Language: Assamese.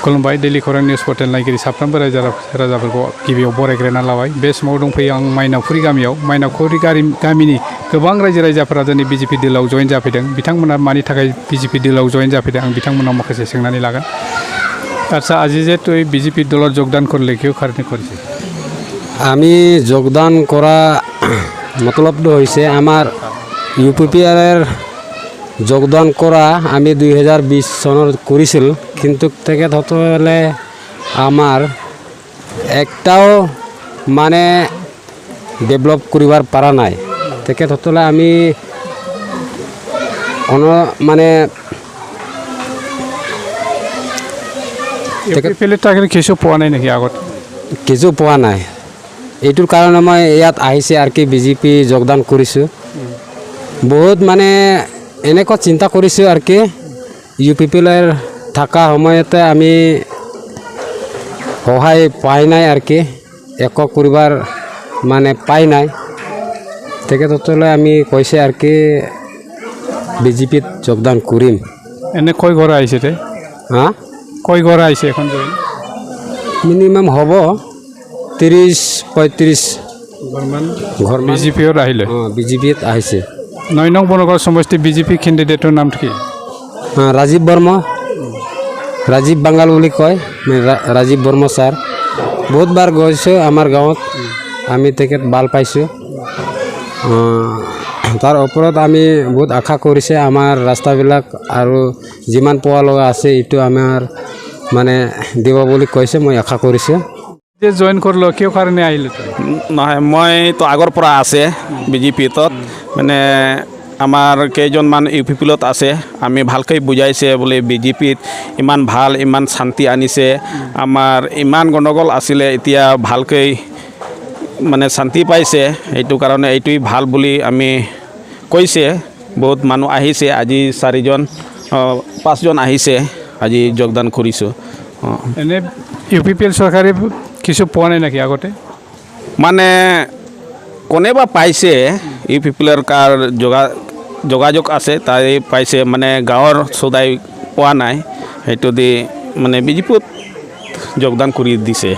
खुलुमबाय दैलि खौरां निउस पर्टेल नायगिरि साफ्रोमबो राजाफोरखौ गिबियाव बरायग्रोना लाबाय। बे समाव दंफैयो आं माइनावखुरि गामियाव। माइनावखुरि गामिनि गोबां रायजो राजाफोरा दिनै बिजेपि दोलाव जयेन जाफैदों। बिथांमोना मानि थाखाय बिजेपि दोलाव जयेन जाफैदों आं बिथांमोनाव माखासे सोंनानै लागोन। আচ্ছা আজি যে তুই বিজেপি দলত যোগদান করলে কেউ কারণে করেছে? আমি যোগদান করা মতলবটো হৈছে আমার ইউপিপিআর যোগদান করা আমি 2020 সনত করেছিল, কিন্তু তেখেতসকলে আমার একটাও মানে ডেভেলপ করিবার পারা নাই। তেখেতসকলে আমি মানে কিছু পোৱা নাই নেকি আগত? কিছু পোৱা নাই। এইটোৰ কাৰণে মই ইয়াত আহিছে আৰু কি বিজেপি যোগদান কৰিছোঁ। বহুত মানে এনেকুৱা চিন্তা কৰিছোঁ আৰু কি ইউ পি পিৰ থকা সময়তে আমি সহায় পাই নাই আৰু কি একো কৰিবাৰ মানে পাই নাই। তেখেতসকলে আমি কৈছে আৰু কি বিজেপিত যোগদান কৰিম। এনে কয় ঘৰ আহিছে তে? হা কয় ঘৰ আহিছে এখন জইন? মিনিমাম হ'ব 30-35 ঘৰ বিজেপিত আহিলে। বিজেপিত আহিছে। 9 নং বনগাঁও সমষ্টি বিজেপি কেণ্ডিডেটৰ নাম কি? ৰাজীৱ বৰ্মা, ৰাজীৱ বাংগাল বুলি কয়। ৰাজীৱ বৰ্মা ছাৰ বহুতবাৰ গৈছোঁ আমাৰ গাঁৱত, আমি তেখেত ভাল পাইছোঁ। তাৰ ওপৰত আমি বহুত আশা কৰিছে আমাৰ ৰাস্তাবিলাক আৰু যিমান পোৱা লগা আছে এইটো আমাৰ মানে দিব বুলি কৈছে, মই আশা কৰিছোঁ। যে জইন কৰিলো কিয় কাৰণে আহিলে? নহয়, মইতো আগৰ পৰা আছে বিজেপিত, মানে আমাৰ কেইজনমান ইউ পি পিলত আছে। আমি ভালকৈ বুজাইছে বোলে বিজেপিত ইমান ভাল, ইমান শান্তি আনিছে, আমাৰ ইমান গণ্ডগোল আছিলে এতিয়া ভালকৈ মানে শান্তি পাইছে। এইটো কাৰণে এইটোৱেই ভাল বুলি আমি কৈছে। বহুত মানুহ আহিছে, আজি 4-5জন আহিছে, আজি যোগদান কৰিছোঁ। এনে ইউ পি পি এল চৰকাৰে কিছু পোৱা নাই নেকি আগতে? মানে কোনেবা পাইছে, ইউ পি পিলৰ কাৰ যোগাযোগ আছে তাই পাইছে, মানে গাঁৱৰ সদায় পোৱা নাই। সেইটো দি মানে বিজেপিত যোগদান কৰি দিছে।